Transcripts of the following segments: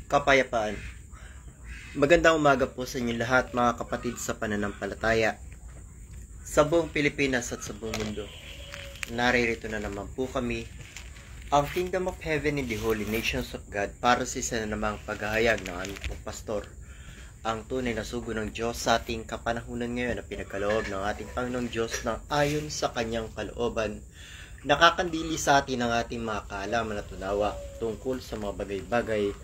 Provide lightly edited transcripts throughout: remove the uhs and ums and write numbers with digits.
Kapayapaan. Magandang umaga po sa inyo lahat mga kapatid sa pananampalataya. Sa buong Pilipinas at sa buong mundo, naririto na naman po kami, ang Kingdom of Heaven and the Holy Nations of God, para sa isa na namang paghahayag ng aming pong pastor. Ang tunay na sugo ng Diyos sa ating kapanahunan ngayon na pinagkaloob ng ating Panginoong Diyos na ayon sa kanyang kalooban, nakakandili sa atin ang ating mga kaalaman at tunawa tungkol sa mga bagay-bagay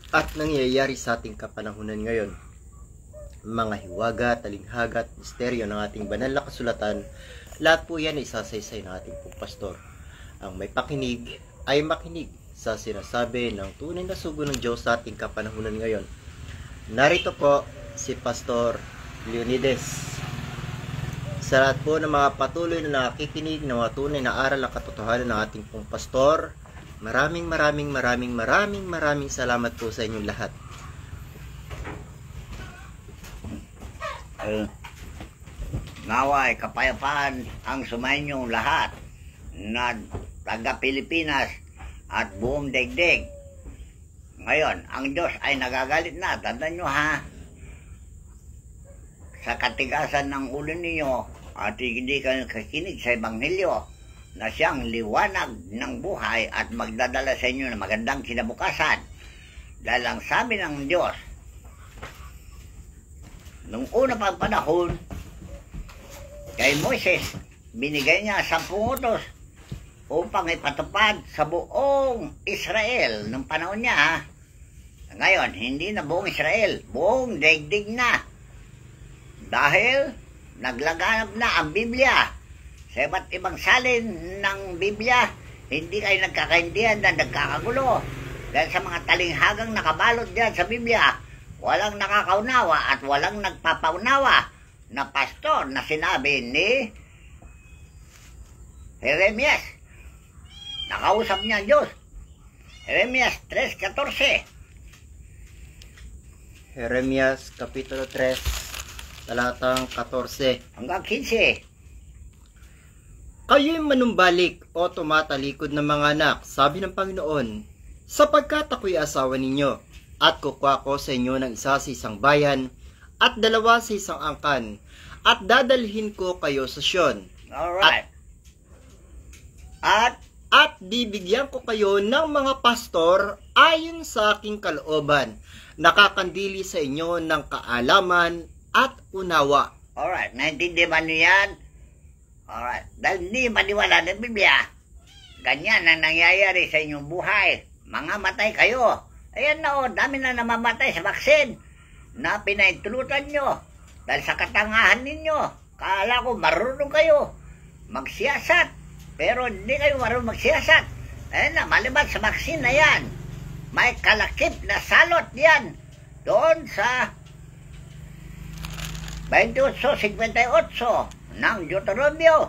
at nangyayari sa ating kapanahunan ngayon. Mga hiwaga, talinghaga at misteryo ng ating banal na kasulatan, lahat po yan ay isasaysay ng ating pong pastor. Ang may pakinig ay makinig sa sinasabi ng tunay na sugo ng Diyos sa ating kapanahunan ngayon. Narito po si Pastor Leonides. Sa lahat po ng mga patuloy na nakikinig ng mga tunay na aral at katotohanan ng ating pong pastor, maraming salamat po sa inyong lahat. Nawa ay kapayapaan ang sumainyo lahat na taga Pilipinas at buong daigdig. Ngayon, ang Diyos ay nagagalit na. Tandaan nyo ha, sa katigasan ng ulo ninyo at hindi kayo kakinig sa Ebanghelyo na siyang liwanag ng buhay at magdadala sa inyo ng magandang kinabukasan. Dahil ang sabi ng Diyos, nung una pang panahon, kay Moises, binigay niya 10 utos upang ipatupad sa buong Israel ng panahon niya. Ngayon, hindi na buong Israel, buong daigdig na. Dahil naglaganap na ang Biblia. Sa iba't ibang salin ng Biblia, hindi kayo nagkakaintindihan na nagkakagulo. Dahil sa mga talinghagang nakabalot diyan sa Biblia, walang nakakaunawa at walang nagpapaunawa na pastor na sinabi ni Jeremias. Nakausap niya ang Diyos. Jeremias 3:14. Jeremias Kapitulo 3, talatang 14 hanggang 15. Kayo'y manumbalik o tumatalikod ng mga anak, sabi ng Panginoon, sapagkat ako'y asawa ninyo, at kukuha ko sa inyo ng isa sa isang bayan, at 2 sa isang angkan, at dadalhin ko kayo sa Sion. Alright. At bibigyan ko kayo ng mga pastor ayon sa aking kalooban, nakakandili sa inyo ng kaalaman at unawa. Alright, naintindihan ba niyo yan? Alright, dahil hindi maniwala ng Biblia, ganyan ang nangyayari sa inyong buhay. Mga matay kayo. Ayan na o, dami na namamatay sa vaksin na pinaintulutan nyo. Dahil sa katangahan ninyo, kala ko marunong kayo magsiyasat, pero hindi kayo marunong magsiyasat. Ayan na, maliban sa vaksin na yan, may kalakip na salot yan doon sa 28:58 ng Deuteronomio.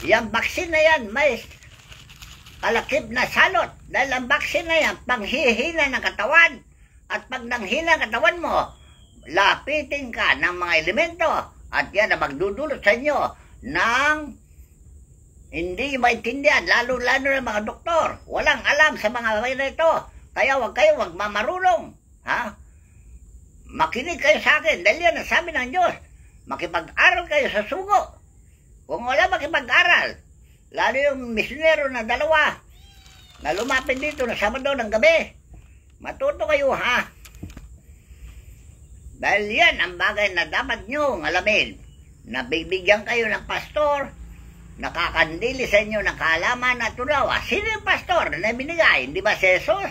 Yung baksin na yan may kalakip na salot. Dahil ang baksin na yan panghihina ng katawan. At pag nanghina ang katawan mo, lapitin ka ng mga elemento. At yan ang magdudulot sa inyo ng hindi maintindihan, lalo-lalo ng mga doktor. Walang alam sa mga bagay na ito. Kaya huwag kayo magmamarunong. Ha? Makinig kayo sa akin. Dahil yan ang sabi ng Diyos. Makipag-aral kayo sa sugo. Kung wala makipag-aral, lalo yung misyonero na 2 na lumapit dito na Sabado ng gabi, matuto kayo ha. Dahil yan ang bagay na dapat nyo alamin, na bibigyan kayo ng pastor, nakakandili sa inyo ng kaalaman at unawa. Sino yung pastor na binigay? Hindi ba si Jesus?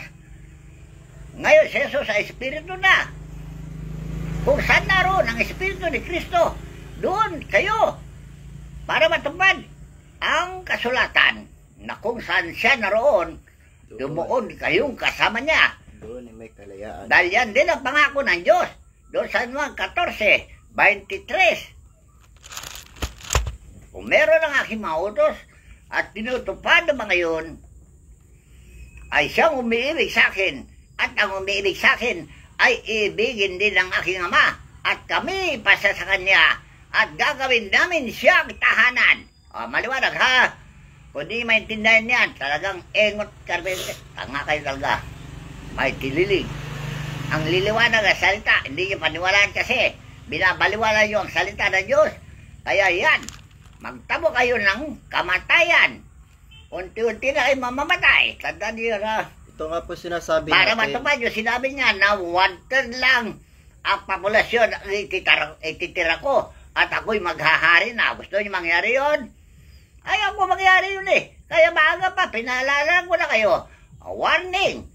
Ngayon si Jesus ay Espiritu na. Kung saan naroon ang Espiritu ni Kristo, doon kayo para matupad ang kasulatan na kung saan siya naroon, dumuon kayong kasama niya. Doon ay may kalayaan. Dahil yan din ang pangako ng Diyos. Doon sa Juan 14:23. Kung meron ang aking mga utos at tinutupad ang mga yun, ay siyang umiibig sa akin, at ang umiibig sa akin ay ibigin din ng aking Ama, at kami pasa sa Kanya, at gagawin namin siyang tahanan. O, maliwanag ha. Kung di maintindihan yan, talagang engot karbente. Tanga kayo talaga. may tililig. Ang liliwanag na salita, hindi nyo paniwalaan kasi binabaliwala nyo ang salita ng Diyos. Kaya yan, magtabo kayo ng kamatayan. Unti-unti na kayo mamamatay. Tandaan nyo na. Ito nga po sinasabi Para natin. matupad yung sinabi niya na 1/3 lang ang populasyon ang ititira ko at ako'y maghahari na. Gusto niyo mangyari yun? Ayaw ko mangyari yun eh. Kaya maaga pa, pinaalala ko na kayo. Warning!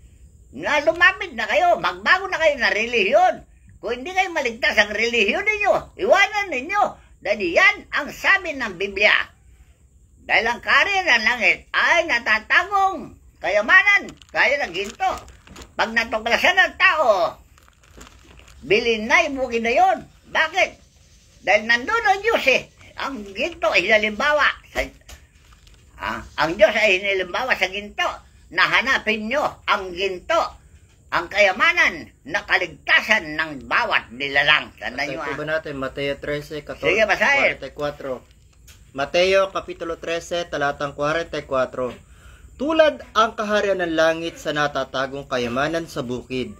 Na lumapit na kayo, magbago na kayo na relihiyon. Kung hindi kayo maligtas ang relihiyon ninyo, iwanan ninyo. Dahil yan ang sabi ng Biblia. Dahil ang kaharian ng langit ay natatagong kayamanan, kaya ng ginto. Pag natuklasan ng tao, bilin na yung bukid na yun. Bakit? Dahil nandun ang Diyos eh. Ang ginto ay halimbawa. Ang Diyos ay halimbawa sa ginto. Nahanapin nyo ang ginto, ang kayamanan na kaligtasan ng bawat nilalang. Tandaan nyo Basahin po ba natin? Mateo 13, 14, Sige, basahin. 44. Mateo Kapitulo 13, talatang 44. Tulad ang kaharian ng langit sa natatagong kayamanan sa bukid,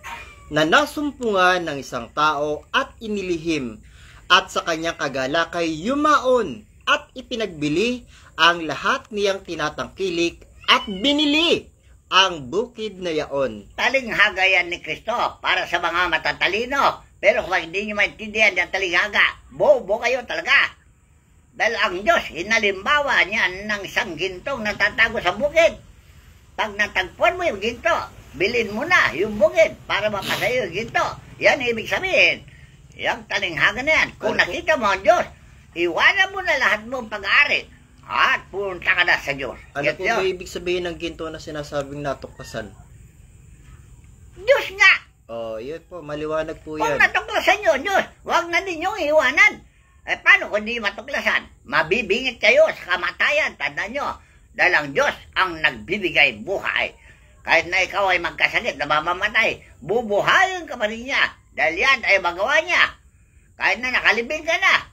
na nasumpungan ng isang tao at inilihim, at sa kanyang kagalakay yumaon at ipinagbili ang lahat niyang tinatangkilik at binili ang bukid na yaon. Talinghaga yan ni Kristo para sa mga matatalino. Pero kung hindi nyo maintindihan yung talinghaga, bobo kayo talaga. Dahil ang Diyos, hinalimbawa niya ng isang gintong natatago sa bukid. Pag natagpuan mo yung ginto, bilhin mo na yung bukid para mapasayo yung ginto. Yan ibig sabihin. Yung talinghaga na yan. Kung nakita mo ang Diyos, iwanan mo na lahat mong pag-aari at punta ka na sa Diyos. Ano po ba ibig sabihin ng ginto na sinasabing natuklasan? Diyos nga! Yun po, maliwanag po Kung yan. natuklasan nyo, Diyos, huwag na ninyong iwanan. Paano kung di matuklasan? Mabibingit kayo sa kamatayan, tandaan nyo. Dahil ang Diyos ang nagbibigay buhay. Kahit na ikaw ay magkasakit na mamamatay, bubuhayin ka pa rin niya. Dahil yan ay magawa niya. Kahit na nakalibing ka na.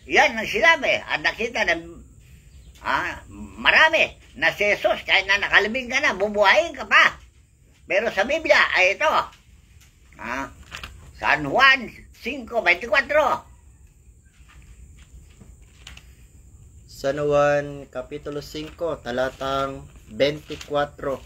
Yan ang sinabi. At nakita na marami na si Jesus, kahit na nakalibing ka na, bubuhayin ka pa. Pero sa Biblia ay ito. San Juan 5:24. San Juan Kapitulo 5, talatang 24.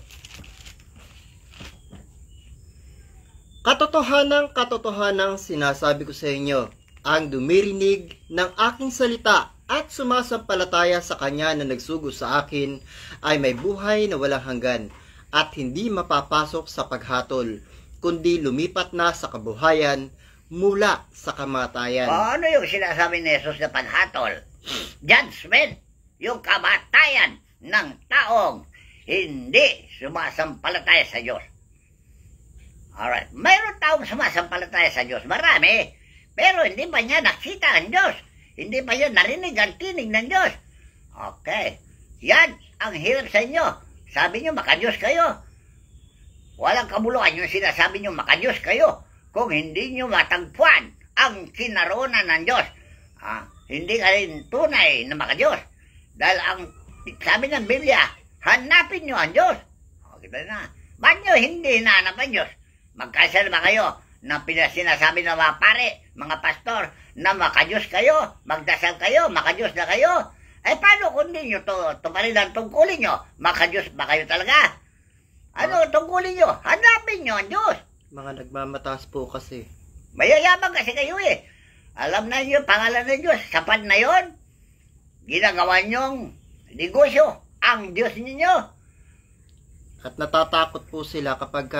Katotohanang sinasabi ko sa inyo, ang dumirinig ng aking salita at sumasampalataya sa kanya na nagsugo sa akin ay may buhay na walang hanggan at hindi mapapasok sa paghatol, kundi lumipat na sa kabuhayan mula sa kamatayan. Ano yung sinasabi ni Jesus na paghatol? Judgment, yung kamatayan ng taong hindi sumasampalataya sa Diyos. Alright, mayroon taong sumasampalataya sa Diyos, marami. Pero hindi pa niya nakita ang Diyos. Hindi pa niya narinig ang tinig ng Diyos. Okay. Yan ang hirap sa inyo. Sabi niyo makadiyos kayo. Walang kabuluhan yung sinasabi niyo makadiyos kayo. Kung hindi niyo matagpuan ang kinaroonan ng Diyos. Hindi ka rin tunay na makadiyos. Dahil ang sabi ng Biblia, hanapin niyo ang Diyos. Okay na. Ba't niyo hindi hinahanap ang Diyos? Magkasal ba kayo na sinasabi ng mga pare, mga pastor, na makadiyos kayo, magdasal kayo, makadiyos na kayo? Paano kung hindi nyo tumarin ang tungkulin nyo? Makadiyos ba kayo talaga? Ano tungkulin nyo? Hanapin nyo ang Diyos. Mga nagmamataas po kasi. Mayayabang kasi kayo eh. Alam na nyo, pangalan ng Diyos, sapat na yon. Ginagawa nyong negosyo, ang Diyos ninyo. At natatakot po sila kapag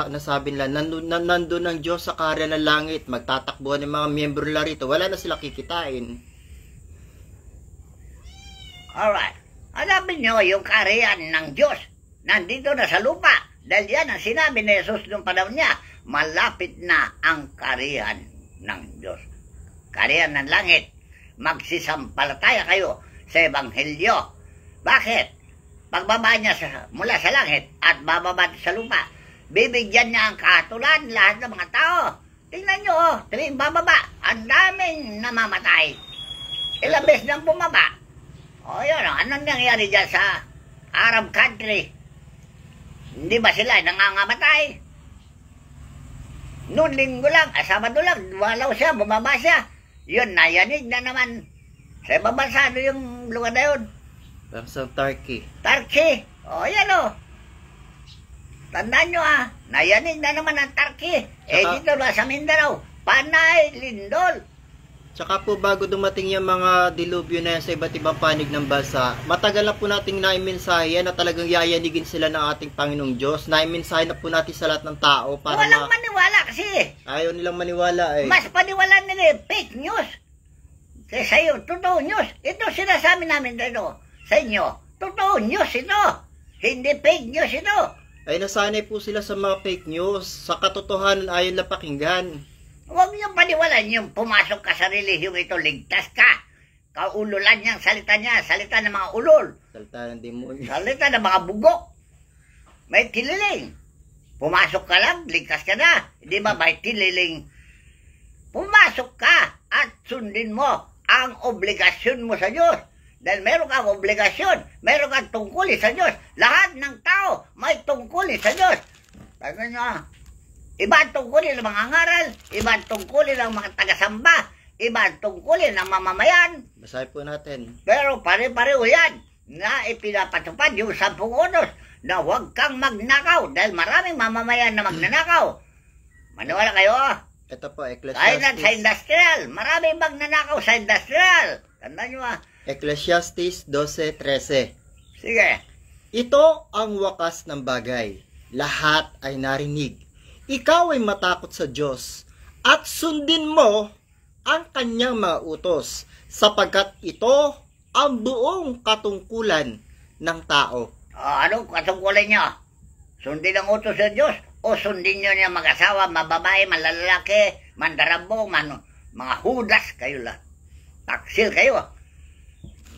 nasabi nila, nandun ang Diyos sa kaharian ng langit, magtatakbuhan ng mga miyembro nila rito, wala na sila kikitain. Alright. Hanapin nyo yung kaharian ng Diyos. Nandito na sa lupa. Dahil yan ang sinabi ni Jesus noong panahon niya, malapit na ang kaharian ng Diyos. Kaharian ng langit. Magsisampalataya kayo sa Ebanghelyo. Bakit? Pagbaba niya mula sa langit at bababa sa lupa, bibigyan niya ang kahatulan lahat ng mga tao. Tingnan nyo, tuwing bababa, ang daming namamatay. Ilang beses nang bumaba. Yun, anong nangyari dyan sa Arab country? Hindi ba sila nangangamatay? Noon linggo lang, Sabado lang, walaw siya, bumaba siya. Yun, nayanig na naman. Sa ibang bansa, ano yung lugar na yun? Bansang Turkey. Turkey. O, yan o. Tandaan nyo nayanig na naman ang Turkey. Dito ba sa Mindanao, panay, lindol. Tsaka po bago dumating yung mga dilubyo na yan sa iba't ibang panig ng bansa, matagal na po nating naimensahe na talagang yayanigin sila ng ating Panginoong Diyos. Naimensahe na po natin sa lahat ng tao para walang maniwala kasi. Ayaw nilang maniwala eh. Mas paniwala nila fake news. Kasi sa'yo, totoo news. Ito sinasabi namin dito sa inyo. Totoo news ito. Hindi fake news ito. Ay nasanay po sila sa mga fake news. Sa katotohanan ayaw na pakinggan. Huwag niyong paniwalaan yung pumasok ka sa relihiyong ito, ligtas ka. Kaululan niyang salita niya, salita ng mga ulol. Salita ng demonyo. Salita ng mga bugok. May tililing. Pumasok ka lang, ligtas ka na. Hindi ba may tililing? Pumasok ka at sundin mo ang obligasyon mo sa Diyos. Dahil meron kang obligasyon, meron kang tungkulin sa Diyos. Lahat ng tao may tungkulin sa Diyos. Sabi niya, iba ang tungkulin ng mga ngaral, iba ang tungkulin ng mga tagasamba, iba ang tungkulin ng mamamayan. Basahin po natin. Pero pare-pareho yan na ipinapatupad yung 10 utos na huwag kang magnakaw dahil maraming mamamayan na magnanakaw. Maniwala kayo? Ito po, Kailan sa industrial, maraming magnanakaw sa industrial. Tandaan nyo Ecclesiastes 12:13. Sige. Ito ang wakas ng bagay. Lahat ay narinig. Ikaw ay matakot sa Diyos at sundin mo ang kanyang mga utos sapagkat ito ang buong katungkulan ng tao. Anong katungkulan niyo? Sundin ang utos ng Diyos o sundin niyo niya mag-asawa, mababae, malalaki, mandarabong, mga hudas kayo lang. Taksil kayo.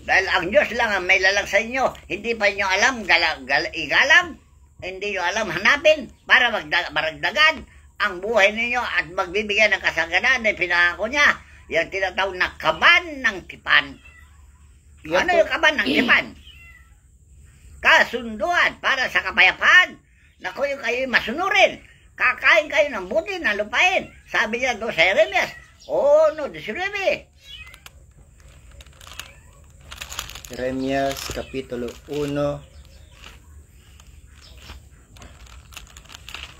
Dahil ang Diyos lang ang may lalang sa inyo. Hindi pa niyo alam igalang. Hindi nyo alam hanapin para maragdagan ang buhay ninyo at magbibigyan ng kasaganan na pinangako niya. Yung tinatawag na kaban ng tipan. Ano yung kaban ng tipan? Kasunduan para sa kapayapaan na kung kayo masunurin. Kakain kayo ng buti na lupain. Sabi niya doon sa Jeremias, 1:19. Jeremias Kapitulo 1.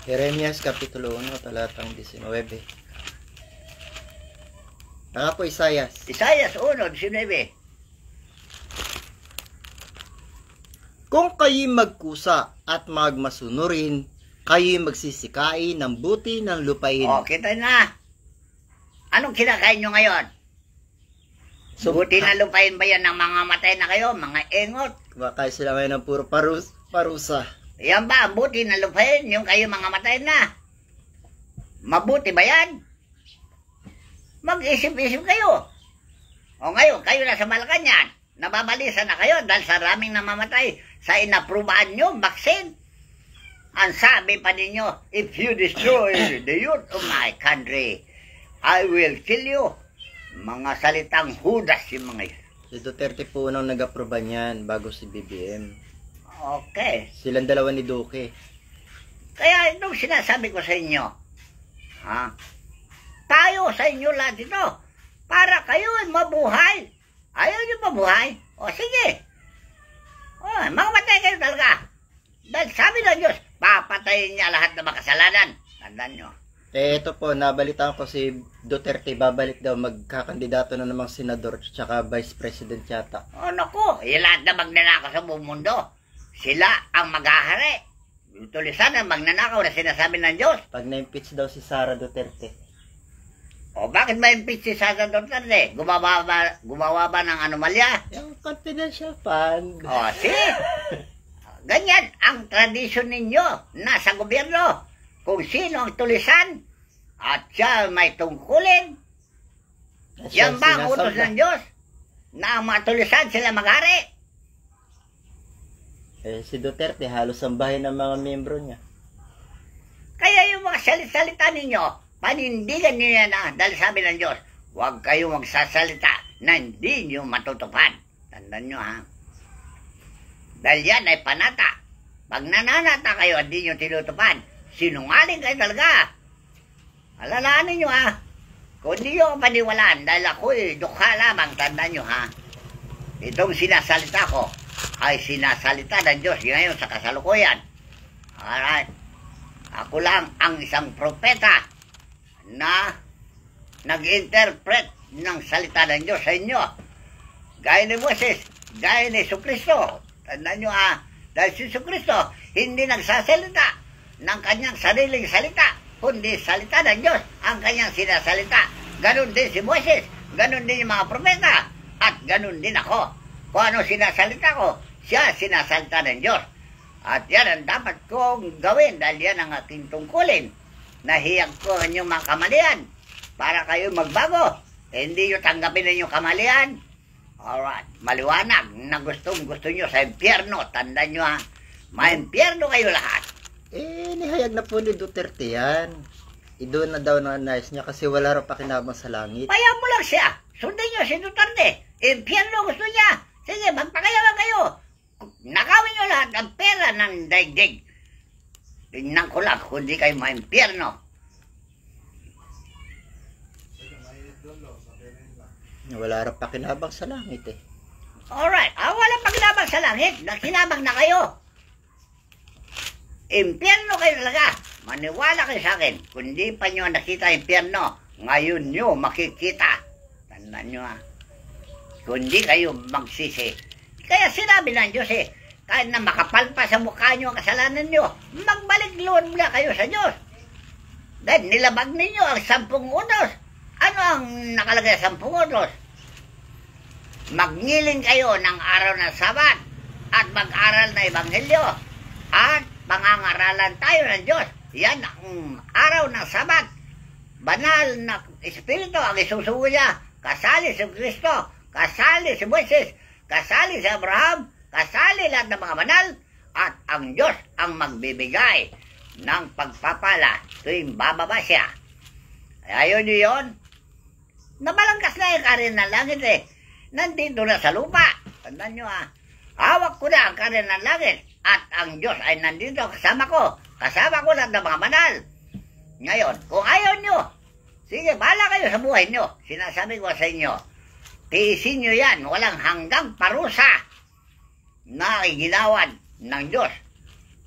Jeremias Kapitulo 1, talatang 19. Ano po, Isaias? Isaias 1:19. Kung kayo magkusa at magmasunurin, kayo magsisikain ng buti ng lupain. Kita na. Anong kinakain nyo ngayon? Buti na lupain ba yan ng mga matay na kayo, mga engot? Kumakain sila ngayon ng puro parusa. Yan ba ang buti na lupain, yung kayo mga matay na? Mabuti ba yan? Mag-isip-isip kayo. O ngayon, kayo na sa Malacanang, nababalisa na kayo dahil sa raming namamatay sa inaprubahan nyo, vaccine. Ang sabi pa ninyo, if you destroy the youth of my country, I will kill you. Mga salitang hudas yung mga yun. Si Duterte po nang nag-aproba niyan bago si BBM. Okay. Silang dalawa ni Duque. Kaya itong sinasabi ko sa inyo, tayo sa inyo lahat ito, para kayo ay mabuhay. Ayaw nyo mabuhay? O sige. Makamatay kayo talaga. Dahil sabi ng Diyos, papatayin niya lahat ng makasalanan. Tandaan nyo. Ito po, nabalitaan ko si Duterte, babalik daw magkakandidato na namang senador tsaka vice president yata. Naku, lahat na magnanakaw sa buong mundo. Sila ang mag-ahari. Tulisan ang magnanakaw na sinasabi ng Diyos. Pag na-impeach daw si Sara Duterte. Bakit ma-impeach si Sara Duterte? Gumawa ba ng anomalya? Yung confidential fund. See? Ganyan ang tradisyon ninyo nasa gobyerno. Kung sino ang tulisan at siya may tungkulin. Yan ba ang utos ng Diyos? Na ang matulisan sila mag-ahari? Si Duterte, halos ang bahay ng mga miyembro niya. Kaya yung mga salita ninyo, panindigan niyo yan dahil sabi ng Diyos, huwag kayong magsasalita na hindi niyo matutupad. Tandaan nyo Dahil yan ay panata Pag nananata kayo at di nyo tinutupad, sinungaling kayo talaga. Alalahanin nyo ha. Kung di nyo paniwalaan dahil ako'y dukha lamang, tandaan nyo ha. Itong sinasalita ko ay sinasalita ng Diyos ngayon sa kasalukuyan. Alright. Ako lang ang isang propeta na nag-interpret ng salita ng Diyos sa inyo. Gaya ni Moses, gaya ni Jesucristo. Tandaan nyo dahil si Jesucristo hindi nagsasalita ng kanyang sariling salita, kundi salita ng Diyos ang kanyang sinasalita. Ganon din si Moses, ganon din yung mga propeta, at ganon din ako. Kung ano sinasalita ko, siya sinasalita ng Diyos. At yan ang dapat kong gawin dahil yan ang aking tungkulin. Nahiyag ko ang inyong mga kamalian para kayo magbago. Hindi nyo tanggapin na inyong kamalian. Alright, maliwanag na gusto nyo sa impyerno. Tandaan nyo ha, ma-impyerno kayo lahat. Nihayag na po ni Duterte yan. Doon na daw na nais niya kasi wala raw pakinabang sa langit. Payaw mo lang siya. Sundin nyo si Duterte. Impyerno gusto niya. Sige, magpakayawan kayo. Nakawin nyo lahat ang pera ng daigdig. Tingnan ko lang kung di kayo ma-impyerno. Wala raw pakinabang sa langit eh. Alright, walang pakinabang sa langit. Nakinabang na kayo. Impyerno kayo talaga. Maniwala kayo sa akin. Kung di pa nyo nakita impyerno, ngayon nyo makikita. Tandaan nyo ha. Kung di kayo magsisi. Kaya sinabi ng Diyos kahit na makapal pa sa mukha nyo ang kasalanan nyo, magbalik loob mula kayo sa Diyos. Dahil nilabag ninyo ang 10 unos. Ano ang nakalagay sa 10 unos? Magngilin kayo ng araw ng Sabat at mag-aral na Ebanghelyo at pangangaralan tayo ng Diyos. Yan ang araw ng Sabat. Banal na Espiritu ang isusugo niya. Kasali si Kristo, kasali si Moises, kasali si Abraham, kasali lahat ng mga banal, at ang Diyos ang magbibigay ng pagpapala tuwing bababa siya. Ayaw niyo yun? Nabalangkas na yung karin ng langit nandito na sa lupa. Tandaan nyo hawak ko na ang karin ng langit at ang Diyos ay nandito kasama ko. Kasama ko lahat ng mga banal. Ngayon, kung ayaw nyo, sige, bahala kayo sa buhay nyo. Sinasabi ko sa inyo, tiisin nyo yan. Walang hanggang parusa na iginawad ng Diyos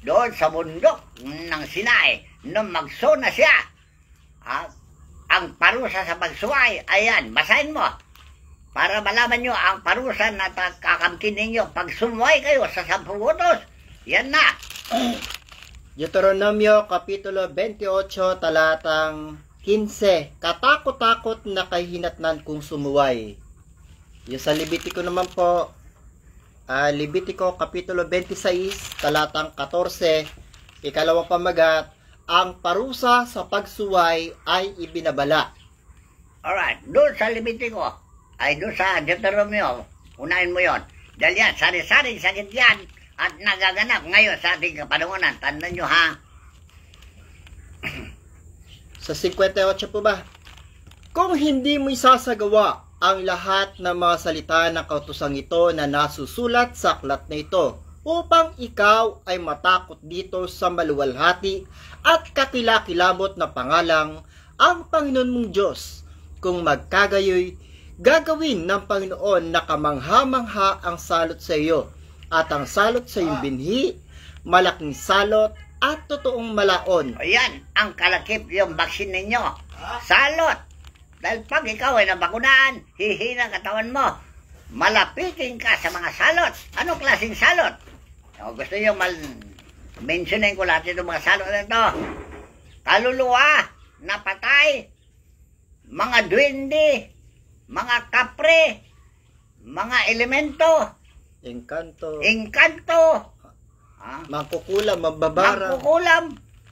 doon sa bundok ng Sinai nung magso na siya. Ang parusa sa pagsuway, ayan, basahin mo. Para malaman nyo ang parusa na kakamtin ninyo pag sumuway kayo sa 10 utos. Yan na. Deuteronomio Kapitulo 28, talatang 15. Katakot-takot na kahinatnan kung sumuway. Yung sa Levitico naman po, Levitico Kapitulo 26, talatang 14. Ikalawang pamagat, ang parusa sa pagsuway ay ibinabala. Alright, doon sa Levitico, ay doon sa Deuteronomio, unahin mo yon. Dahil yan, sari-sari sakit yan at nagaganap ngayon sa ating kapanungunan. Tandaan nyo ha. Sa 58 po ba? Kung hindi mo isasagawa ang lahat ng mga salita ng kautusang ito na nasusulat sa aklat na ito, upang ikaw ay matakot dito sa maluwalhati at kakilakilabot na pangalang ang Panginoon mong Diyos, kung magkagayoy, gagawin ng Panginoon na kamangha-mangha ang salot sa iyo, at ang salot sa iyong binhi, malaking salot at totoong malaon. Ayan, ang kalakip yung baksin ninyo. Salot. Dahil pag ikaw ay nabakunaan, hihina katawan mo. Malapitin ka sa mga salot. Anong klaseng salot? O, gusto nyo mentionin ko lahat itong mga salot na ito. Kaluluwa, napatay, mga duwende, mga kapre, mga elemento, engkanto, mangkukulam,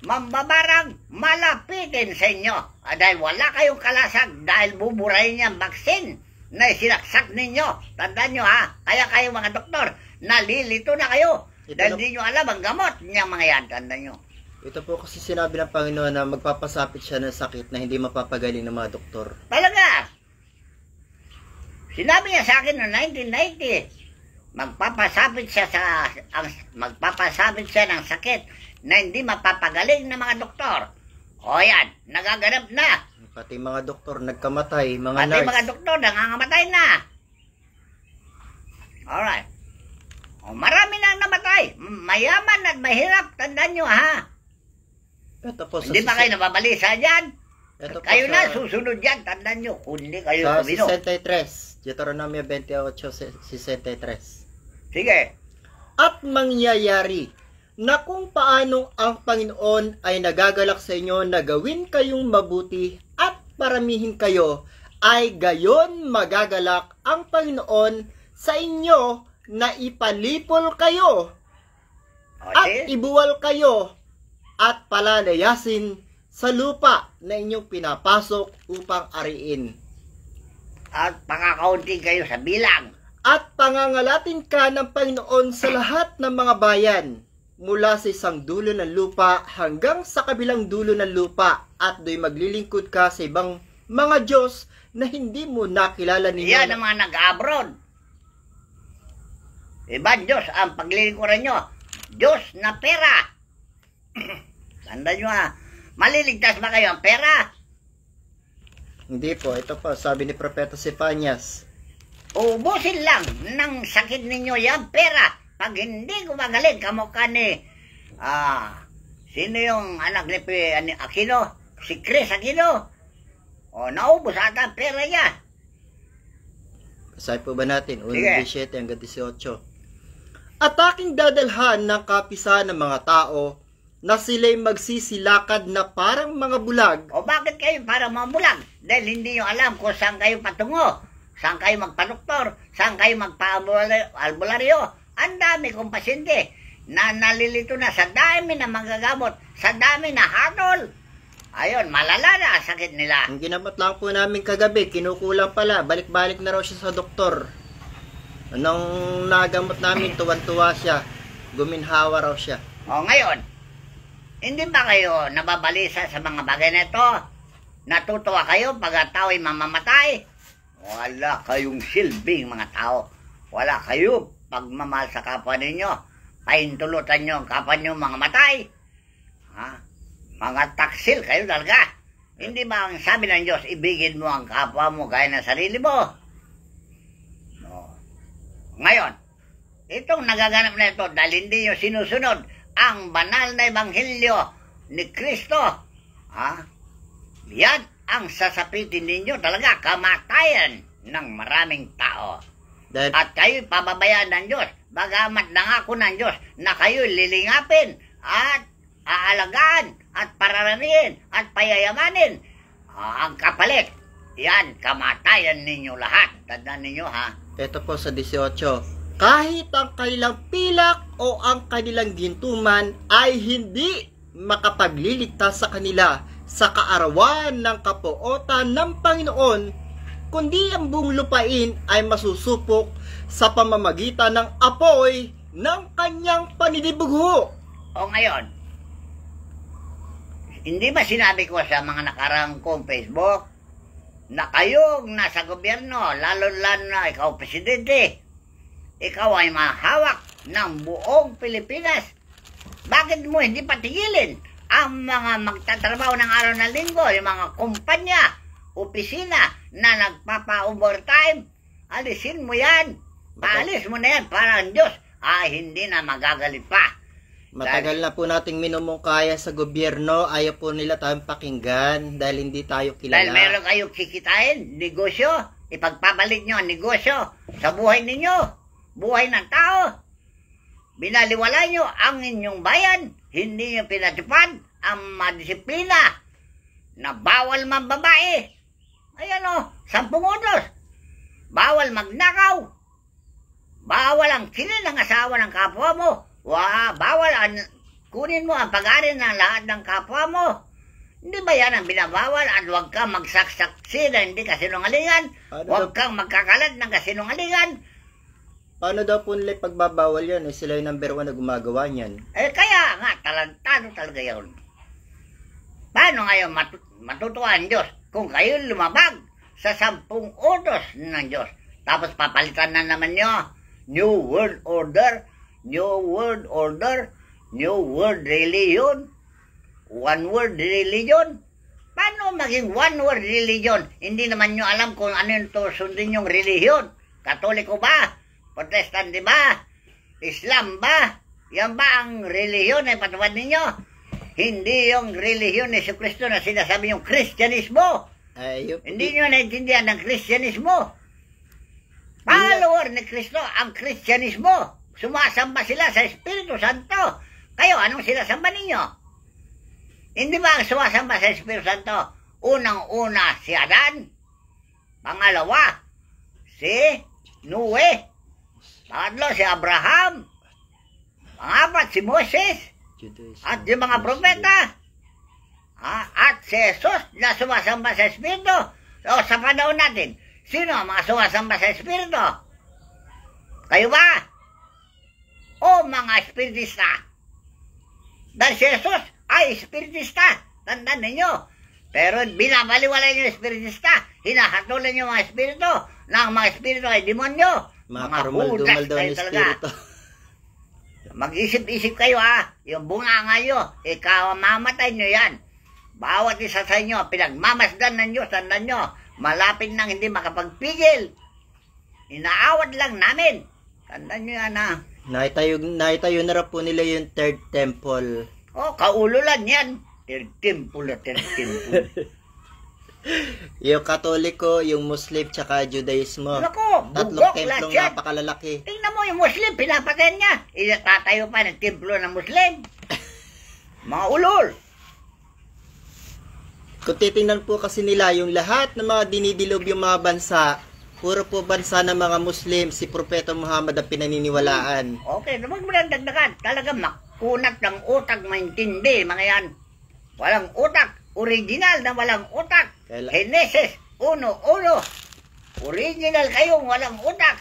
mambabarang, malapitin sa inyo. Dahil wala kayong kalasag, dahil buburahin niya ang baksin na sinaksak ninyo. Tandaan nyo ha, kaya kayo mga doktor, nalilito na kayo. Dahil di nyo alam ang gamot niyang mga yan. Tandaan nyo. Ito po kasi sinabi ng Panginoon na magpapasapit siya ng sakit na hindi mapapagaling ng mga doktor. Talaga. Sinabi niya sa akin noong 1990, magpapasabit siya ng sakit na hindi mapapagaling ng mga doktor. O yan, nagaganap na. Pati mga doktor nagkamatay, mga Pati nurse. mga doktor nangangamatay na. Alright. O, marami nang namatay. Mayaman at mahirap. Tandaan nyo, ha? Ito po Hindi ba kayo nababalisa dyan? Ito po Kayo sa, na, susunod dyan. Tandaan nyo, kundi kayo sa kumino. 63. Deuteronomio 28:63. Sige. At mangyayari na kung paano ang Panginoon ay nagagalak sa inyo na gawin kayong mabuti at paramihin kayo, ay gayon magagalak ang Panginoon sa inyo na ipalipol kayo at ibuwal kayo at palalayasin sa lupa na inyong pinapasok upang ariin. At pakakaunti kayo sa bilang. At pangangalatin ka ng Panginoon sa lahat ng mga bayan, mula sa isang dulo ng lupa hanggang sa kabilang dulo ng lupa, at do'y maglilingkod ka sa ibang mga Diyos na hindi mo nakilala ninyo. Yan ang mga nag-abroad. Ibang Diyos ang paglilingkuran nyo. Diyos na pera. Tandaan nyo, ha. Maliligtas ba kayo ang pera? Hindi po, ito po, sabi ni Propeta Sefanias. Ubusin lang ng sakit ninyo yung pera. Pag hindi gumagaling, kamukha ni, sino yung anak ni Aquino? Si Chris Aquino. O, naubos ata ang pera niya. Basahin po ba natin? 1:17 hanggang 18. At aking dadalhan ng kapisahan ng mga tao na sila'y magsisilakad na parang mga bulag. O bakit kayo parang mga bulag? Dahil hindi nyo alam kung saan kayo patungo. Saan kayo magpa-doktor? Saan kayo magpa-albularyo? Ang dami kong pasyente na nalilito na sa dami na magagamot, sa dami na hatol. Ayun, malala na ang sakit nila. Ang ginamot lang po namin kagabi, kinukulang pala, balik-balik na raw siya sa doktor. Anong nagamot namin, tuwan-tuwa siya, guminhawa raw siya. O ngayon, hindi ba kayo nababalisa sa mga bagay na ito? Natutuwa kayo pag tao'y mamamatay? Wala kayong silbing mga tao. Wala kayo pagmamahal sa kapwa ninyo. Paintulutan nyo ang kapwa nyo mga matay. Ha? Mga taksil kayo talaga. Hindi ba ang sabi ng Diyos, ibigin mo ang kapwa mo gaya ng sarili mo? No. Ngayon, itong nagaganap na ito dahil hindi nyo sinusunod ang banal na ebanghelyo ni Kristo. Ha? Yan ang sasapitin ninyo talaga, kamatayan ng maraming tao. At kayo'y pababayaan ng Diyos, bagamat nangako ng Diyos na kayo'y lilingapin at aalagaan at pararamihin at payayamanin. Ang kapalit, yan, kamatayan ninyo lahat. Tandaan ninyo, ha? Ito po sa 18. Kahit ang kanilang pilak o ang kanilang gintuman ay hindi makapagliligtas sa kanila sa kaarawan ng kapuotan ng Panginoon, kundi ang buong lupain ay masusupok sa pamamagitan ng apoy ng kanyang panidibugho. O ngayon, hindi ba sinabi ko sa mga nakarang kong Facebook na kayong nasa gobyerno, lalo na ikaw presidente, ikaw ay mahawak ng buong Pilipinas. Bakit mo hindi patigilin ang mga magtatrabaho ng araw ng linggo, yung mga kumpanya, opisina na nagpapa-overtime? Alisin mo yan. Paalis mo na yan para ang Diyos hindi na magagalit pa. Matagal na po nating minumungkaya sa gobyerno, ayaw po nila tayong pakinggan dahil hindi tayo kilala. Dahil meron kayong kikitain, negosyo, ipagpapalit nyo ang negosyo sa buhay ninyo, buhay ng tao. Binaliwala nyo ang inyong bayan, hindi nyo pinatupad ang madisiplina na bawal man babae. Ayan o, 10 utos. Bawal magnakaw. Bawal ang kilin ng asawa ng kapwa mo. Bawal kunin mo ang pag-ari ng lahat ng kapwa mo. Hindi ba yan ang binabawal? At huwag kang magsaksaksi na hindi kasinungalingan. Huwag kang magkakalat ng kasinungalingan. Paano daw po nila pagbabawal yan? Sila yung number 1 na gumagawa niyan. Kaya nga, talantado talaga yun. Paano ngayon matutuwa ang Diyos kung kayo lumabag sa 10 utos ng Diyos? Tapos papalitan na naman nyo New World Order, New World Order, New World Religion, One World Religion. Paano maging one world religion? Hindi naman nyo alam kung ano yung sundin yung religion. Katoliko ba? Protestante ba? Islam ba? Yan ba ang religion ay patuwad ninyo? Hindi yung religion ni Jesucristo na sinasabi yung Kristyanismo. Hindi nyo naintindihan ng Kristyanismo. Follower ni Kristo ang Kristyanismo. Sumasamba sila sa Espiritu Santo. Kayo, anong sinasamba ninyo? Hindi ba ang sumasamba sa Espiritu Santo? Unang-una si Adan. Pangalawa, si Noe. Pangatlo, si Abraham. Pangapat, si Moses. At yung mga propeta. At si Jesus na sumasamba sa Espiritu. So, sa panahon natin, sino ang mga sumasamba sa Espiritu? Kayo ba? O mga Espiritista? Dahil si Jesus ay Espiritista. Tandaan ninyo. Pero binabaliwala yung Espiritista. Hinahatulan yung mga Espiritu na ang mga Espiritu ay demonyo. Mga karumal-dumal daw ng Espiritu. Mag-isip-isip kayo Yung bunga nyo, ikaw mamatay nyo yan. Bawat isa sa inyo, pinagmamasdan ng Diyos. Tandaan nyo, malapit nang hindi makapagpigil. Inaawat lang namin. Tandaan nyo yan Naitayo na rin po nila yung third temple. Kaululan yan. Third temple. Yung Katoliko, yung Muslim, tsaka Judaismo. Naku, Tatlong templong napakalalaki. Tingnan mo yung Muslim, pinapatay niya. Tatayo pa ng templo ng Muslim. Mga ulol. Kung titingnan po kasi nila, yung lahat ng mga dinidilob yung mga bansa, puro po bansa ng mga Muslim, si Propeta Muhammad ang pinaniniwalaan. Okay, huwag mo lang dagdagan. Talaga makunat ng utak, maintindi, mga yan. Walang utak. Original na walang utak. Genesis 1:1. Original kayong walang utak.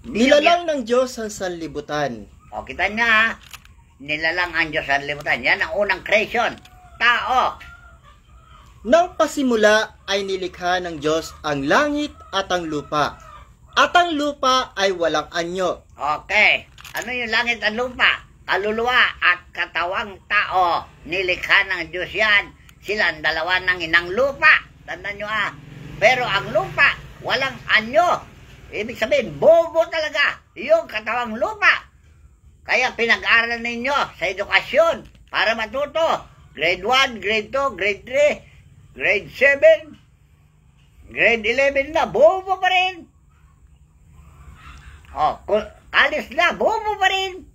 Nilalang ng Diyos ang sanlibutan. Kita niya nilalang ang Diyos ang sanlibutan. Yan ang unang creation. Tao. Nang pasimula ay nilikha ng Diyos ang langit at ang lupa. At ang lupa ay walang anyo. Okay. Ano yung langit at lupa? Kaluluwa at katawang tao. Nilikha ng Diyos yan. Sila ang dalawa ng inang lupa. Tandaan nyo Pero ang lupa, walang anyo. Ibig sabihin, bobo talaga. Yung katawang lupa. Kaya pinag-aral ninyo sa edukasyon para matuto. Grade 1, grade 2, grade 3, grade 7, grade 11 na, bobo pa rin. College na, bobo pa rin.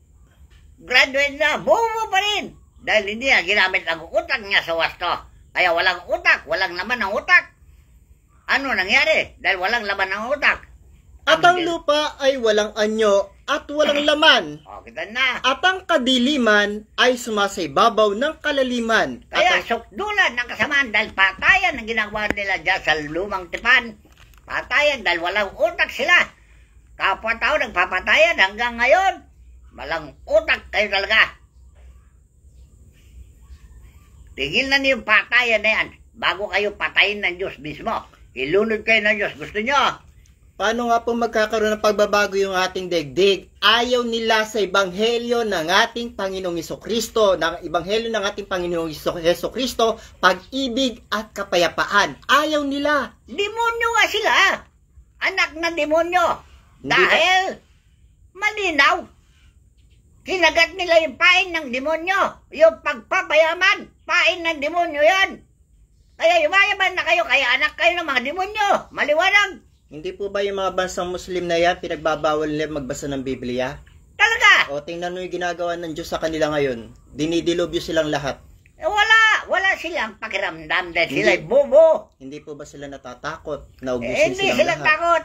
Graduate na, bobo pa rin. Dahil hindi ginamit ang utak niya sa wasto. Kaya walang utak, walang laman ng utak. Ano nangyari? Dahil walang laman ng utak. At ang lupa ay walang anyo at walang laman. Kita na. At ang kadiliman ay sumasaibabaw ng kalaliman. Kaya sukdulan ng kasamaan dahil patayan ang ginagawa nila dyan sa lumang tipan. Patayan dahil walang utak sila. Kapwa-tao nagpapatayan hanggang ngayon. Walang utak kayo talaga. Tigil na niyo yung patayan na yan bago kayo patayin ng Diyos mismo. Ilunod kayo ng Diyos. Gusto nyo? Paano nga po magkakaroon ng pagbabago yung ating daigdig? Ayaw nila sa ebanghelyo ng ating Panginoong Jesucristo, ng ebanghelyo ng ating Panginoong Jesucristo, pag-ibig at kapayapaan. Ayaw nila. Demonyo nga sila. Anak na demonyo. Dahil malinaw. Kinagat nila yung pain ng demonyo. Yung pagpapayaman. Pain ng demonyo yan. Kaya yumayaman na kayo. Kaya anak kayo ng mga demonyo. Maliwanag. Hindi po ba yung mga bansang Muslim na yan, pinagbabawal nila magbasa ng Biblia? Talaga? O tingnan mo yung ginagawa ng Diyos sa kanila ngayon. Dinidilobyo silang lahat. Wala silang pakiramdam dahil sila'y bobo. Hindi po ba sila natatakot na ubusin Hindi silang sila lahat? takot.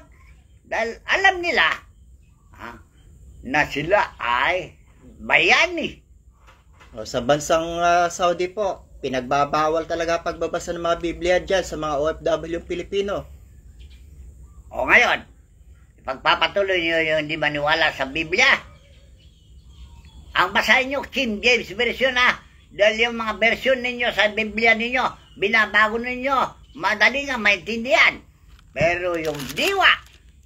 Dahil alam nila na sila ay bayani. O, sa bansang Saudi po, pinagbabawal talaga pagbabasa ng mga Biblia dyan sa mga OFW Pilipino. O ngayon, ipagpapatuloy nyo yung hindi maniwala sa Biblia. Ang basahin nyo, King James Version dahil yung mga version ninyo sa Biblia ninyo, binabago ninyo, madali nga maintindihan. Pero yung diwa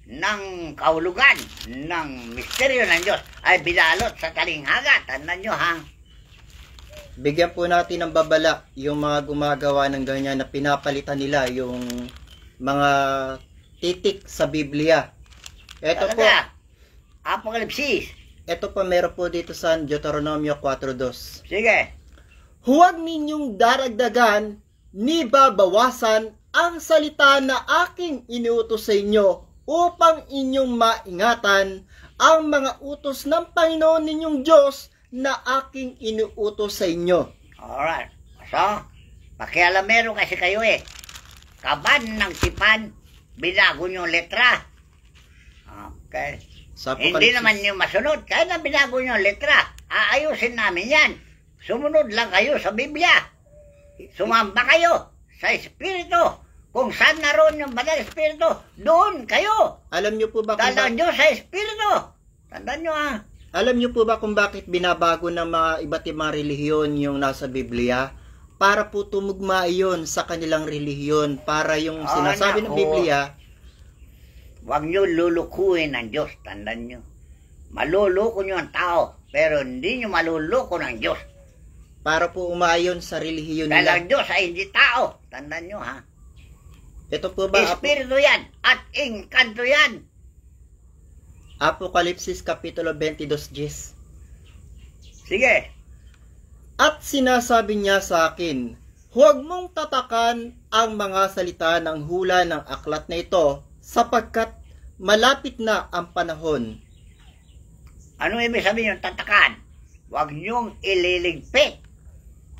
ng kahulugan, ng misteryo ng Diyos ay binalot sa talinghaga. Tandaan nyo, ha? Bigyan po natin ng babala yung mga gumagawa ng ganyan na pinapalitan nila yung mga titik sa Biblia. Ito po, Talaga. Apokalipsis. ito po meron po dito sa Deuteronomio 4:2. Sige. Huwag ninyong daragdagan ni babawasan ang salita na aking iniutos sa inyo upang inyong maingatan ang mga utos ng Panginoon ninyong Diyos na aking iniutos sa inyo. Alright. So, pakialamero kasi kayo eh. Kaban ng sipan, binago nyo letra. Okay. Sa Hindi Apokalipsis. naman nyo masunod. Kaya na binago nyo letra. Aayusin namin yan. Sumunod lang kayo sa Biblia. Sumamba kayo sa Espiritu. Kung saan naroon yung banal Espiritu, doon kayo. Alam niyo po ba kung Tandaan nyo sa Espiritu. Tandaan nyo, ha? Alam niyo po ba kung bakit binabago ng mga iba't ibang relihiyon yung nasa Biblia? Para po tumugma iyon sa kanilang relihiyon. Para yung sinasabi ng naku. Biblia, Huwag nyo lulukuhin ng Diyos. Tandaan nyo. Maluluko nyo ang tao, pero hindi nyo maluluko ng Diyos. para po umayon sa relihiyon Dahil nila. ang Diyos ay hindi tao. Tandaan nyo, ha? Ito po ba Espiritu yan at engkanto yan. Apokalipsis Kapitulo 22:10. Sige. At sinasabi niya sa akin, huwag mong tatakan ang mga salita ng hula ng aklat na ito, sapagkat malapit na ang panahon. Ano ibig sabihin yung tatakan? Huwag niyong ililigpit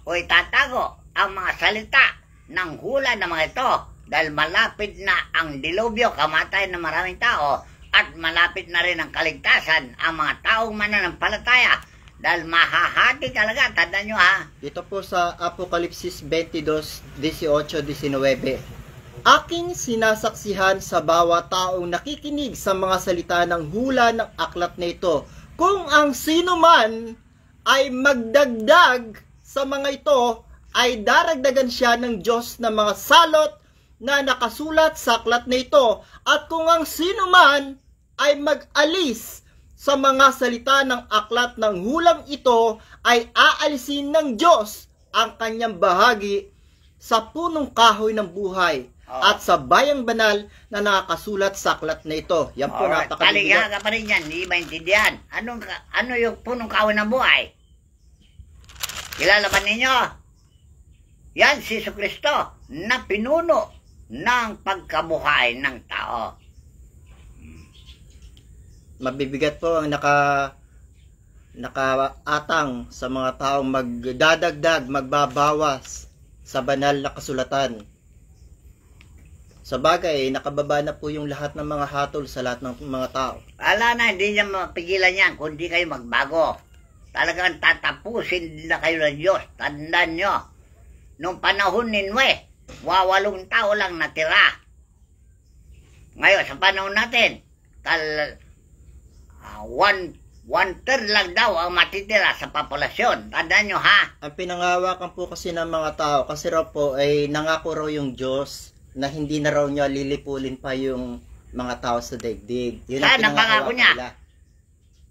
o itatago ang mga salita ng hula ng mga ito dahil malapit na ang dilubyo, kamatayan ng maraming tao, at malapit na rin ang kaligtasan ang mga taong mananampalataya dahil mahahati talaga. Tandaan nyo, ha? Dito po sa Apokalipsis 22:18-19. Aking sinasaksihan sa bawat taong nakikinig sa mga salita ng hula ng aklat na ito, kung ang sino man ay magdagdag sa mga ito, ay daragdagan siya ng Diyos ng mga salot na nakasulat sa aklat na ito. At kung ang sino man ay mag-alis sa mga salita ng aklat ng hulang ito, ay aalisin ng Diyos ang kanyang bahagi sa punong kahoy ng buhay at sa bayang banal na nakasulat sa aklat na ito. Yan po, Alright, napakabigat. taliga ka pa rin yan, hindi maintindihan. Ano yung punong kahoy ng buhay? Kilala ba ninyo? Yan si Jesucristo na pinuno ng pagkabuhay ng tao. Mabibigat po ang nakaatang sa mga taong magdadagdag, magbabawas sa banal na kasulatan. Sa bagay, nakababa na po yung lahat ng mga hatol sa lahat ng mga tao. Wala na, hindi niya mapigilan yan kung di kayo magbago. Talagang tatapusin na kayo ng Diyos. Tandaan nyo, nung panahon ni Noe, 80 tao lang natira. Ngayon, sa panahon natin, one-third lang daw ang matitira sa populasyon. Tandaan nyo, ha? Ang pinangawakan po kasi ng mga tao, kasi raw po ay nangako raw yung Diyos na hindi na raw niya lilipulin pa yung mga tao sa daigdig. Yun Saan ang pangako pinangawakan niya? nila.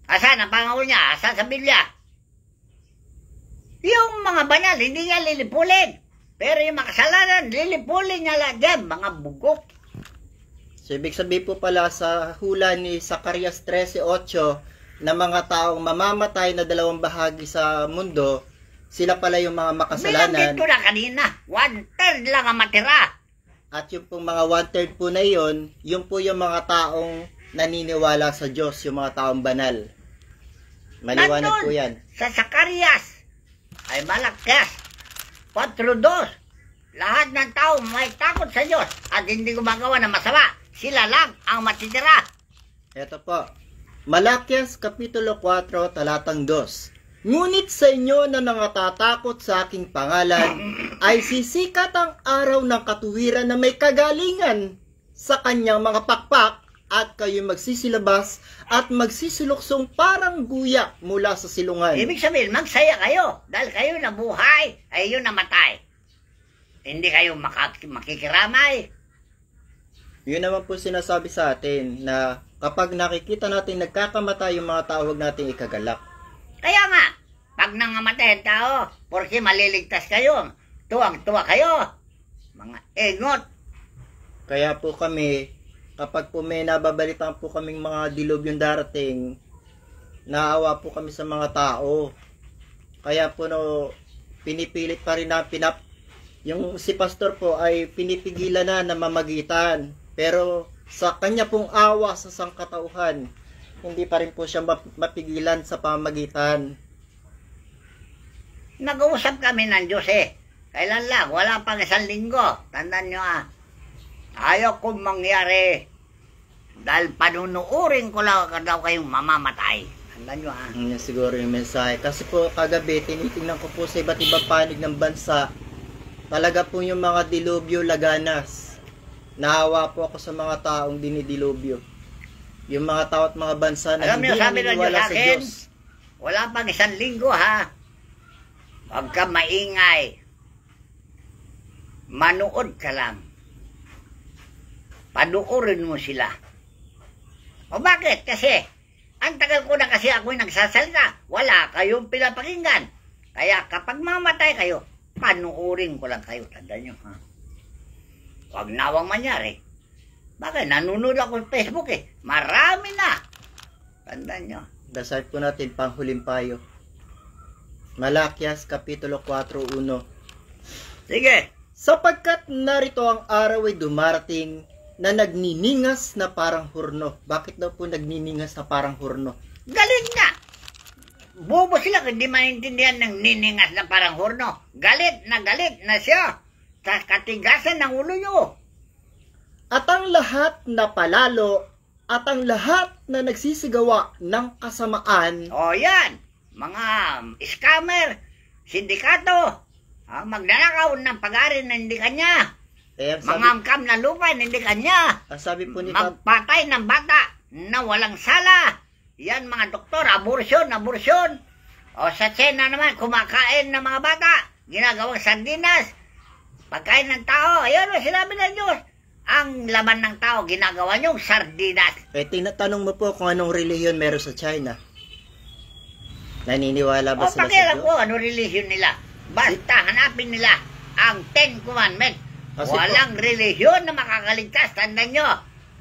Asan ang pangako niya? Asan sa Biblia? Yung mga banal, hindi niya lilipulin. Pero yung makasalanan, lilipulin niya lang dyan, mga bugok. So, ibig sabihin po pala sa hula ni Zacarias 13:8 na mga taong mamamatay na 2 bahagi sa mundo, sila pala yung mga makasalanan. Bilang dito na kanina, 1/3 lang ang matira. At yung pong mga 1/3 po na yun po yung mga taong naniniwala sa Diyos, yung mga taong banal. Maliwanag po yan. Sa Zacarias ay malakas. 4:2. Lahat ng tao may takot sa Diyos at hindi gumagawa ng masama. Sila lang ang matitira. Ito po. Malakias Kapitulo 4, talatang 2. Ngunit sa inyo na nangatatakot sa aking pangalan, ay sisikat ang araw ng katuwiran na may kagalingan sa kanyang mga pakpak, at kayo magsisilabas at magsisiluksong parang guya mula sa silungan. Ibig sabihin, magsaya kayo dahil kayo nabuhay ay yun namatay. Hindi kayo makikiramay. Yun naman po sinasabi sa atin na kapag nakikita natin nagkakamatay yung mga tao, huwag natin ikagalak. Kaya nga, pag nangamatay ang tao, porque maliligtas kayo, tuwang-tuwa kayo. Mga engot. Kaya po kami, kapag po may nababalitaan po kaming mga dilubyong darating, naawa po kami sa mga tao. Kaya po pinipilit pa rin na yung si pastor po ay pinipigilan na mamagitan. Pero sa kanya pong awa sa sangkatauhan, hindi pa rin po siya mapigilan sa pamagitan. Nag-uusap kami ng Diyos Kailan lang? Wala pang 1 linggo. Tandaan nyo ayaw kong mangyari. Dahil panunuurin ko lang daw kayong mamamatay. Tandaan nyo Yan siguro yung mensahe. Kasi po kagabi, tinitingnan ko po sa iba't ibang panig ng bansa. Talaga po yung mga dilubyo laganas. Naawa po ako sa mga taong dinidilubyo. Yung mga tao at mga bansa na hindi naniniwala sa Diyos. Wala pang 1 linggo Huwag ka maingay. Manood ka lang. Panuorin mo sila. O bakit? Kasi, ang tagal ko na kasi ako'y nagsasalita. Wala kayong pinapakinggan. Kaya kapag mamatay kayo, panuorin ko lang kayo. Tandaan nyo, Huwag nawang manyari. Bakit? Nanonood ako sa Facebook Marami na. Tandaan nyo. Dasal po natin panghuling payo. Malakias, Kapitulo 4:1. Sige. Sapagkat narito ang araw ay dumarating na nagniningas na parang hurno. Bakit daw po nagniningas na parang hurno? Galit nga. Bobo sila kung hindi maintindihan ng niningas na parang hurno. Galit na siya sa katigasan ng ulo nyo. At ang lahat na palalo at ang lahat na nagsisigawa ng kasamaan. O yan, mga scammer, sindikato, magnanakaw ng pag-ari na hindi kanya. Mangamkam na lupa na hindi kanya. Sabi po ni magpatay ng bata na walang sala. Yan mga doktor, abortion. O sa China naman, kumakain ng mga bata. Ginagawang sardinas. Pagkain ng tao, ayun o, sinabi ng Diyos. Ang laman ng tao, ginagawa niyong sardinas. Tinatanong mo po kung anong relihiyon meron sa China. Naniniwala ba sila sa pakialam Diyos? ko ano relihiyon nila. Basta hanapin nila ang 10 Commandments. Walang relihiyon na makakaligtas. Tandaan nyo,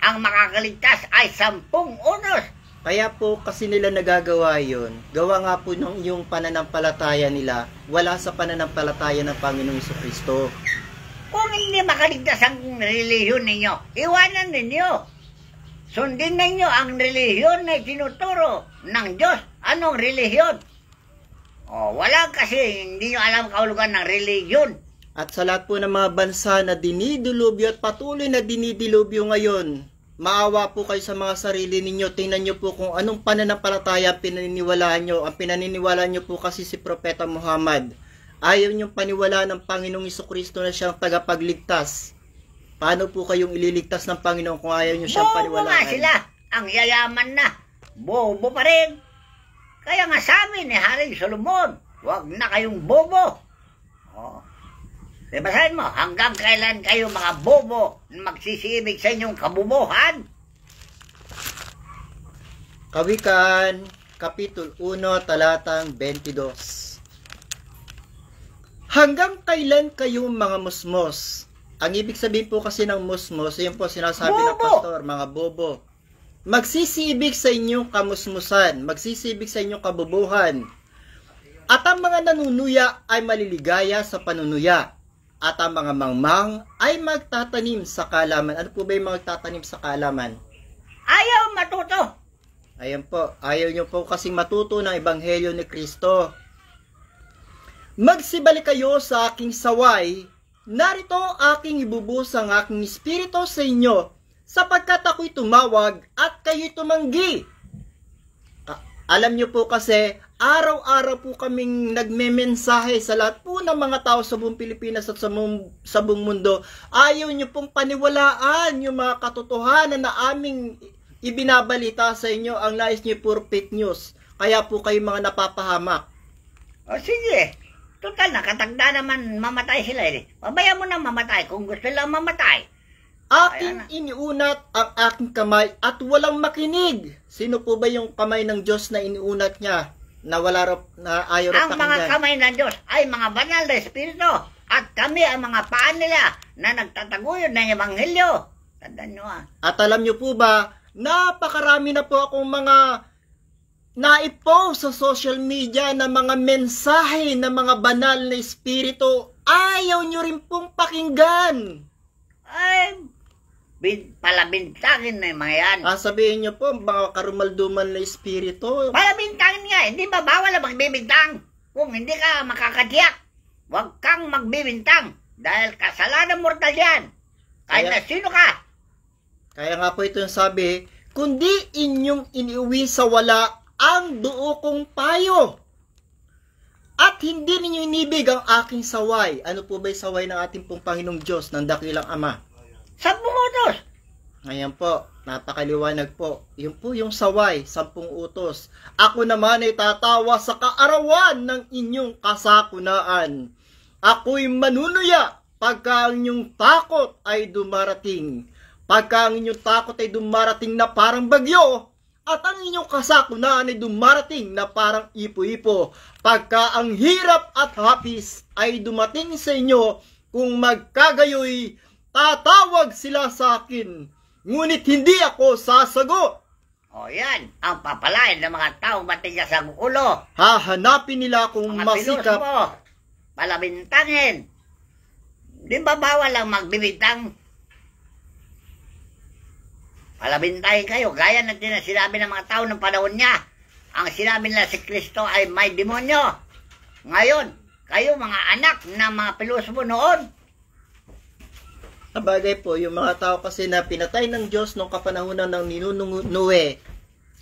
ang makakaligtas ay 10 unos. Kaya po kasi nila nagagawa yun. Gawa nga po ng yung pananampalataya nila, wala sa pananampalataya ng Panginoong Jesucristo. Kung hindi makaligtas ang relihiyon ninyo, iwanan ninyo. Sundin ninyo ang relihiyon na tinuturo ng Diyos. Anong relihiyon? Wala kasi hindi nyo alam kahulugan ng relihiyon. At sa lahat po ng mga bansa na dinidilubyo at patuloy na dinidilubyo ngayon, maawa po kayo sa mga sarili ninyo. Tingnan nyo po kung anong pananampalataya pinaniniwalaan nyo. Ang pinaniniwalaan nyo po kasi si Propeta Muhammad. Ayaw nyo paniwala ng Panginoong Jesucristo na siyang tagapagligtas. Paano po kayong ililigtas ng Panginoon kung ayaw nyo siyang paniwalaan? Bobo nga sila. Ang yayaman na. Bobo pa rin. Kaya nga sabi ni Haring Solomon, huwag na kayong bobo. Basahin mo, hanggang kailan kayo mga bobo magsisibig sa inyong kabubuhan? Kawikaan, Kapitulo 1, talatang 22. Hanggang kailan kayo mga musmos? Ang ibig sabihin po kasi ng musmos, yun po sinasabi ng pastor, mga bobo. Magsisibig sa inyong kamusmusan, magsisibig sa inyong kabubuhan. At ang mga nanunuya ay maliligaya sa panunuya. At ang mga mangmang ay magtatanim sa kaalaman. Ano po ba yung magtatanim sa kaalaman? Ayaw matuto. Ayan po, ayaw nyo po kasing matuto ng Ebanghelyo ni Kristo. Magsibalik kayo sa aking saway. Narito aking ibubus ang aking espiritu sa inyo, sapagkat ako'y tumawag at kayo'y tumanggi. Alam nyo po kasi, araw-araw po kaming nagmemensahe sa lahat po ng mga tao sa buong Pilipinas at sa buong mundo. Ayaw nyo pong paniwalaan yung mga katotohanan na aming ibinabalita sa inyo. Ang nais nyo puro fake news. Kaya po kayo mga napapahamak. Sige. Total, nakatagda naman mamatay sila. Pabayaan mo na mamatay kung gusto lang mamatay. Aking iniunat ang aking kamay at walang makinig. Sino po ba yung kamay ng Diyos na iniunat niya? Na wala na ayaw Ang mga kamay ng Diyos ay mga banal na espiritu. At kami ang mga paan nila na nagtataguyod ng Ebanghelyo. Tandaan nyo At alam nyo po ba, napakarami na po akong mga naipost sa social media na mga mensahe ng mga banal na espiritu. Ayaw nyo rin pong pakinggan. Ay, palabintangin na yung mga yan. Sabihin nyo po, mga karumalduman na espiritu. Palabintangin nga, hindi ba bawal ang magbibintang? Kung hindi ka makakatiyak, huwag kang magbibintang. Dahil kasalanan mortal yan. Kahit na sino ka. Kaya nga po ito yung sabi, kundi inyong iniuwi sa wala ang duo kong payo. At hindi ninyo inibig ang aking saway. Ano po ba yung saway ng ating pong Panginoong Diyos, ng dakilang Ama? 10 utos. Ngayon po, napakaliwanag po. Yun po yung saway, 10 utos. Ako naman ay tatawa sa kaarawan ng inyong kasakunaan. Ako'y manunuya pagka ang inyong takot ay dumarating. Pagka ang inyong takot ay dumarating na parang bagyo, at ang inyong kasakunaan ay dumarating na parang ipo-ipo. Pagka ang hirap at hapis ay dumating sa inyo, kung magkagayoy, tatawag sila sa akin, ngunit hindi ako sasagot. O yan, ang papalain ng mga taong matigas ang ulo. Hahanapin nila kung mga masikap. Mo, palabintangin. Di ba bawal ang magbibintang? Palabintahin kayo, gaya ng sinabi ng mga tao ng panahon niya. Ang sinabi nila si Kristo ay may demonyo. Ngayon, kayo mga anak ng mga pilosopo noon. Sabagay po, yung mga tao kasi na pinatay ng Diyos nung kapanahunan ng ninunong Noe,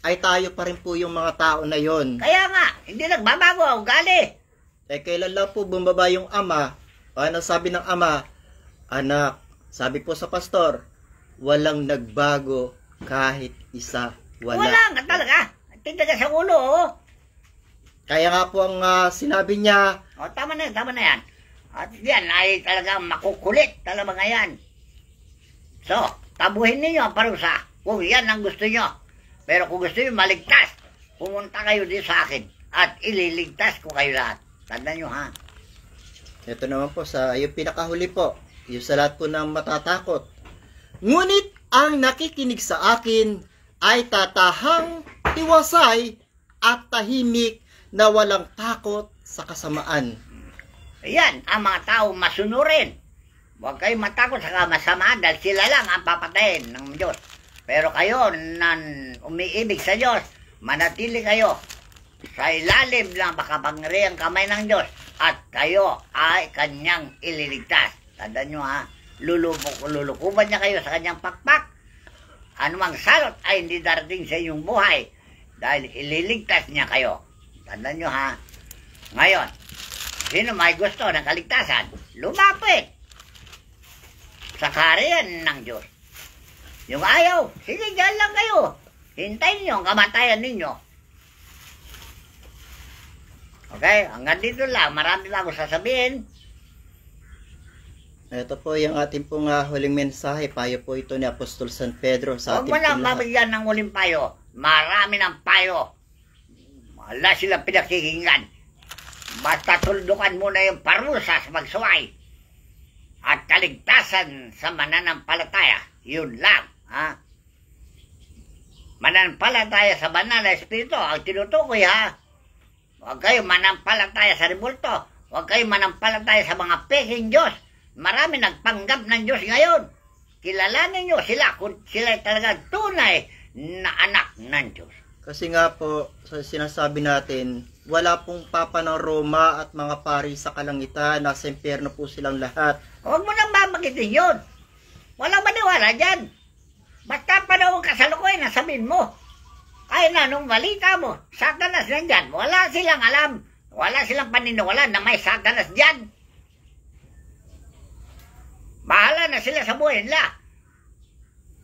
ay tayo pa rin po yung mga tao na yon. Kaya nga, hindi nagbabago ang ugali. Kailan lang po bumaba yung ama, ano sabi ng ama? Anak, sabi po sa pastor, walang nagbago kahit isa. Wala nga talaga. Tindaga sa ulo, oh. Kaya nga po ang sinabi niya. O, tama na yan. At yan ay talagang makukulit talaga mga yan. So, tabuhin ninyo ang parusa kung yan ang gusto nyo. Pero kung gusto nyo maligtas, pumunta kayo din sa akin at ililigtas ko kayo lahat. Tandaan nyo, ha? Ito naman po sa yung pinakahuli po, yung sa lahat po ng matatakot. Ngunit ang nakikinig sa akin ay tatahang tiwasay at tahimik na walang takot sa kasamaan. Ayan, ang mga tao masunurin. Huwag kayong matakot sa kasamaan dahil sila lang ang papatayin ng Diyos. Pero kayo na umiibig sa Diyos, manatili kayo sa ilalim ng makapangyarihang kamay ng Diyos at kayo ay kanyang ililigtas. Tandaan nyo, ha? Lulukuban niya kayo sa kanyang pakpak. Anumang salot ay hindi darating sa inyong buhay dahil ililigtas niya kayo. Tandaan nyo, ha? Ngayon, sino may gusto ng kaligtasan, lumapit sa kaharian ng Diyos. Yung ayaw, sige, dyan lang kayo. Hintayin niyo ang kamatayan ninyo. Okay, hanggang dito lang. Marami lang ako sasabihin. Ito po yung ating pong huling mensahe. Payo po ito ni Apostol San Pedro sa Huwag ating mo lang pong lahat. mabigyan ng huling payo. Marami ng payo. Wala silang pinakikinggan. Basta tuldukan mo na yung parusa sa magsuway at kaligtasan sa mananampalataya. Yun lang. Ha? Mananampalataya sa banal na espiritu ang tinutukoy, ha? Huwag kayo manampalataya sa rebulto. Huwag kayo manampalataya sa mga peking Diyos. Marami nagpanggap ng Diyos ngayon. Kilalanin nyo sila kung sila talaga tunay na anak ng Diyos. Kasi nga po, sa sinasabi natin, wala pong papa ng Roma at mga pari sa kalangitan. Nasa impyerno po silang lahat. Huwag mo nang mamagitin yun. Walang maniwala dyan. Basta panahon kasalukuyan na sabihin mo. Kaya na nung balita mo, Satanas nandyan. Wala silang alam. Wala silang paniniwala na may Satanas dyan. Bahala na sila sa buhay nila.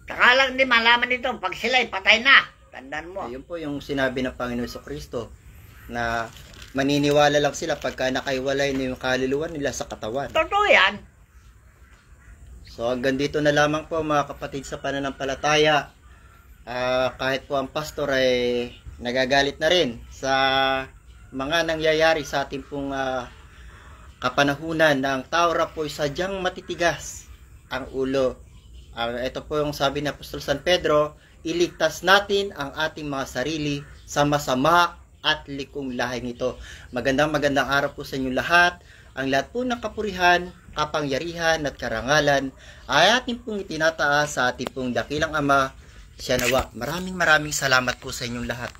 Saka lang di malaman ito pag sila'y patay na. Tandaan mo. Ayun po yung sinabi ng Panginoon Kristo na maniniwala lang sila pagka nakaiwalay na yung kaluluwa nila sa katawan. Totoo yan. So hanggang dito na lamang po mga kapatid sa pananampalataya. Kahit po ang pastor ay nagagalit na rin sa mga nangyayari sa ating pong kapanahunan na ang tao ra po ay sadyang matitigas ang ulo. Ito po yung sabi ni Apostol San Pedro, iligtas natin ang ating mga sarili sa masama at likong lahing ito. Magandang araw po sa inyo lahat. Ang lahat po ng kapurihan, kapangyarihan at karangalan ay ating pong itinataas sa ating pong dakilang Ama, siya nawa. Maraming salamat po sa inyong lahat.